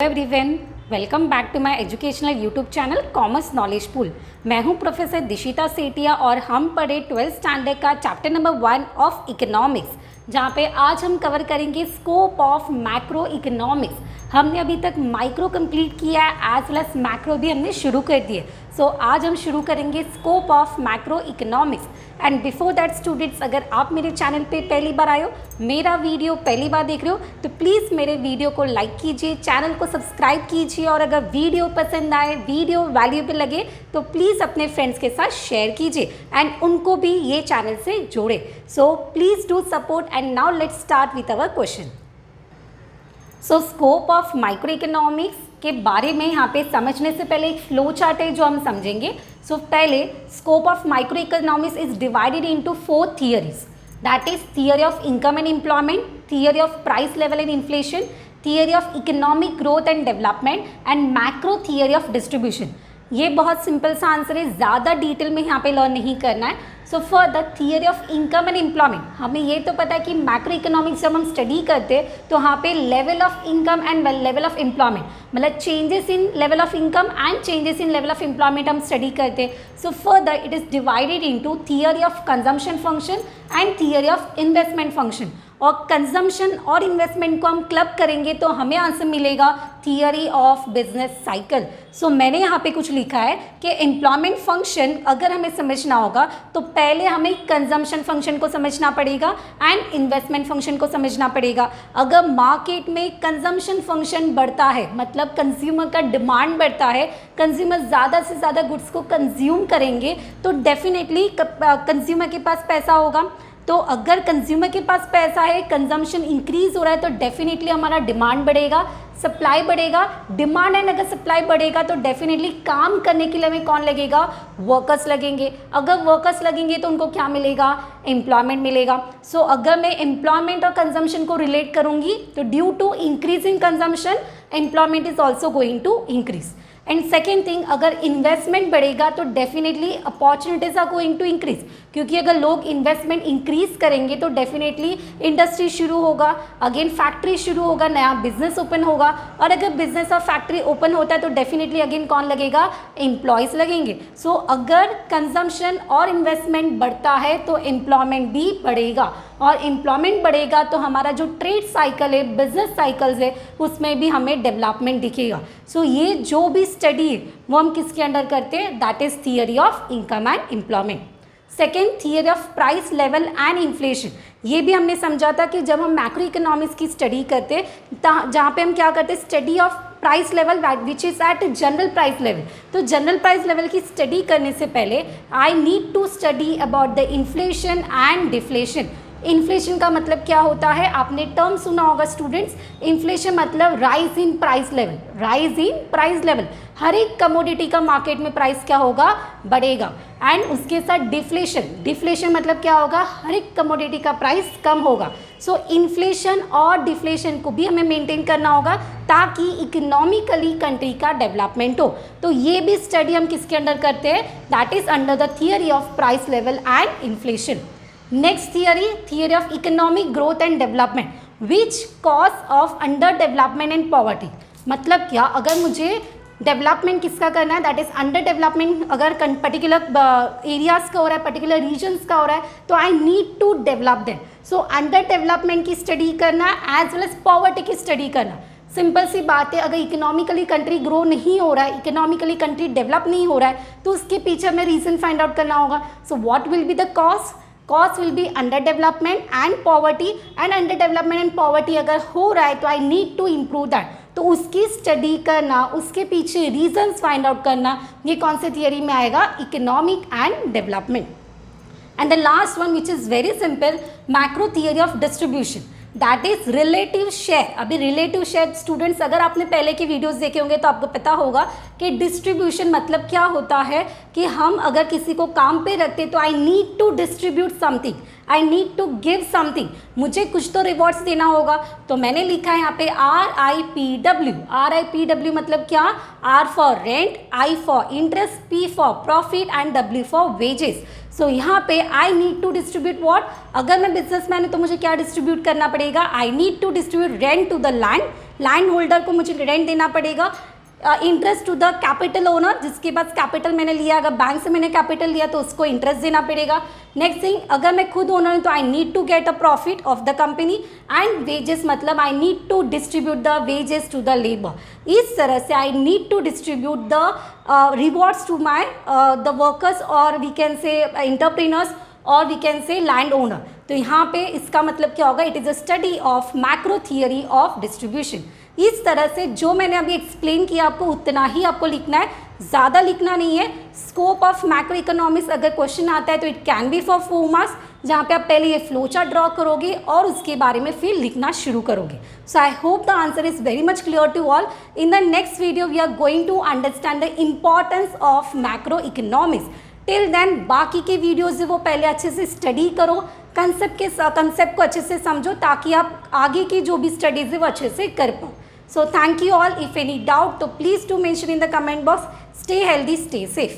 Everyone, welcome back to my educational YouTube channel commerce knowledge pool. मैं हूं professor Dishita Sethia और हम पढ़े 12th स्टैंडर्ड का चैप्टर नंबर 1 ऑफ इकोनॉमिक्स, जहां पे आज हम कवर करेंगे स्कोप ऑफ मैक्रो इकोनॉमिक्स। हमने अभी तक माइक्रो कंप्लीट किया है, एज वेल एज मैक्रो भी हमने शुरू कर दिए। सो आज हम शुरू करेंगे scope of macro economics. And before that students, अगर आप मेरे चैनल पे पहली बार आए हो, मेरा वीडियो पहली बार देख रहे हो, तो प्लीज़ मेरे वीडियो को लाइक कीजिए, चैनल को सब्सक्राइब कीजिए और अगर वीडियो पसंद आए, वीडियो वैल्यूएबल लगे तो प्लीज़ अपने फ्रेंड्स के साथ शेयर कीजिए एंड उनको भी ये चैनल से जोड़े। So please do support and now let's start with our question. So scope of micro economics के बारे में यहाँ पे समझने से पहले एक फ्लो चार्ट है जो हम समझेंगे। सो पहले scope of micro economics is divided into 4 theories, that is theory of income and employment, theory of price level and inflation, theory of economic growth and development and macro theory of distribution. ये बहुत simple सा answer है, ज़्यादा detail में यहाँ पे learn नहीं करना है। So further theory of income and employment, हमें ये तो पता है कि मैक्रो इकोनॉमिक्स जब हम स्टडी करते हैं तो वहाँ पे level of income and level of employment, मतलब changes in level of income and changes in level of employment हम स्टडी करते हैं। So further it is divided into theory of consumption function and theory of investment function. और consumption और investment को हम club करेंगे तो हमें आंसर मिलेगा theory of business cycle. So मैंने यहाँ पे कुछ लिखा है कि एम्प्लॉयमेंट फंक्शन अगर हमें समझना होगा तो पहले हमें कंजम्पशन फंक्शन को समझना पड़ेगा एंड इन्वेस्टमेंट फंक्शन को समझना पड़ेगा। अगर मार्केट में कंजम्पशन फंक्शन बढ़ता है, मतलब कंज्यूमर का डिमांड बढ़ता है, कंज्यूमर ज़्यादा से ज़्यादा गुड्स को कंज्यूम करेंगे तो डेफिनेटली कंज्यूमर के पास पैसा होगा। तो अगर कंज्यूमर के पास पैसा है, कंजम्पशन इंक्रीज हो रहा है तो डेफिनेटली हमारा डिमांड बढ़ेगा, सप्लाई बढ़ेगा। डिमांड एंड अगर सप्लाई बढ़ेगा तो डेफिनेटली काम करने के लिए हमें कौन लगेगा? वर्कर्स लगेंगे। अगर वर्कर्स लगेंगे तो उनको क्या मिलेगा? एम्प्लॉयमेंट मिलेगा। सो अगर मैं एम्प्लॉयमेंट और कंजम्पशन को रिलेट करूंगी तो due to increase in consumption employment is also going to increase. And second thing, अगर इन्वेस्टमेंट बढ़ेगा तो definitely opportunities are going to increase, क्योंकि अगर लोग इन्वेस्टमेंट इंक्रीज करेंगे तो डेफिनेटली इंडस्ट्री शुरू होगा, अगेन फैक्ट्री शुरू होगा, नया बिजनेस ओपन होगा। और अगर बिजनेस और फैक्ट्री ओपन होता है तो डेफिनेटली अगेन कौन लगेगा? एम्प्लॉयज़ लगेंगे। सो अगर कंजम्पशन और इन्वेस्टमेंट बढ़ता है तो एम्प्लॉयमेंट भी बढ़ेगा, और एम्प्लॉयमेंट बढ़ेगा तो हमारा जो ट्रेड साइकिल है, बिजनेस साइकिल्स है, उसमें भी हमें डेवलपमेंट दिखेगा। सो ये जो भी स्टडी है वो हम किसके अंडर करते हैं? That is theory of income and employment. Second, theory of price level and inflation. ये भी हमने समझा था कि जब हम मैक्रो इकोनॉमिक्स की स्टडी करते हैं जहाँ पे हम क्या करते हैं? Study of price level which is at general price level. तो जनरल प्राइस लेवल की स्टडी करने से पहले I need to study about the inflation and deflation. Inflation का मतलब क्या होता है? आपने टर्म सुना होगा स्टूडेंट्स, इन्फ्लेशन मतलब rise in price level. Rise in price level, हर एक कमोडिटी का मार्केट में प्राइस क्या होगा? बढ़ेगा। एंड उसके साथ डिफ्लेशन, डिफ्लेशन मतलब क्या होगा? हर एक कमोडिटी का प्राइस कम होगा। सो इन्फ्लेशन और डिफ्लेशन को भी हमें मेंटेन करना होगा ताकि इकोनॉमिकली कंट्री का डेवलपमेंट हो। तो ये भी स्टडी हम किसके अंडर करते हैं? That is under the theory of price level and inflation. Next theory, theory of economic growth and development, which cause of under development and poverty. मतलब क्या? अगर मुझे डेवलपमेंट किसका करना है? दैट इज अंडर डेवलपमेंट अगर पर्टिकुलर एरियाज का हो रहा है, पर्टिकुलर रीजन्स का हो रहा है, तो I need to develop them. So under development की स्टडी करना एज वेल एज पॉवर्टी की स्टडी करना। सिंपल सी बात है, अगर इकोनॉमिकली कंट्री ग्रो नहीं हो रहा है, इकोनॉमिकली कंट्री डेवलप नहीं हो रहा है, तो उसके पीछे हमें रीजन फाइंड आउट करना होगा। So what will be the cause? Cause will be under development and poverty. And under development and poverty अगर हो रहा है तो I need to improve that. तो उसकी स्टडी करना, उसके पीछे रीजन्स फाइंड आउट करना, ये कौन से थियरी में आएगा? Economic and development. And the last one which is very simple, macro theory of distribution, that is relative share. अभी रिलेटिव शेयर स्टूडेंट्स, अगर आपने पहले के वीडियोस देखे होंगे तो आपको पता होगा कि डिस्ट्रीब्यूशन मतलब क्या होता है कि हम अगर किसी को काम पे रखते तो I need to distribute something, I need to give something, मुझे कुछ तो रिवॉर्ड्स देना होगा। तो मैंने लिखा है यहाँ पे RIPW। RIPW मतलब क्या? R for rent, I for interest, P for profit and W for wages. So यहाँ पे I need to distribute what, अगर मैं बिजनेसमैन हूँ तो मुझे क्या डिस्ट्रीब्यूट करना पड़ेगा, I need to distribute rent to the land holder को मुझे रेंट देना पड़ेगा, interest to the capital owner, जिसके पास कैपिटल मैंने लिया, अगर बैंक से मैंने कैपिटल लिया तो उसको इंटरेस्ट देना पड़ेगा। नेक्स्ट थिंग, अगर मैं खुद ओनर हूँ तो I need to get a profit of the company, and wages मतलब I need to distribute the wages to the labour. इस तरह से I need to distribute the rewards to my the workers, और we can say entrepreneurs, और we can say land owner. तो यहाँ पे इसका मतलब क्या होगा, it is a study of macro theory of distribution. इस तरह से जो मैंने अभी एक्सप्लेन किया आपको उतना ही आपको लिखना है, ज़्यादा लिखना नहीं है। स्कोप ऑफ मैक्रो इकोनॉमिक्स अगर क्वेश्चन आता है तो it can be for 4 marks, जहाँ पे आप पहले ये फ्लो चार्ट ड्रॉ करोगे और उसके बारे में फिर लिखना शुरू करोगे। So I hope the answer is very much clear to all. In the next video we are going to understand the importance of macro economics. Till then बाकी के वीडियोज़ है वो पहले अच्छे से स्टडी करो, कंसेप्ट को अच्छे से समझो, ताकि आप आगे की जो भी स्टडीज़ है वो अच्छे से कर पाओ। So thank you all. If any doubt, तो please do mention in the comment box. Stay healthy, stay safe.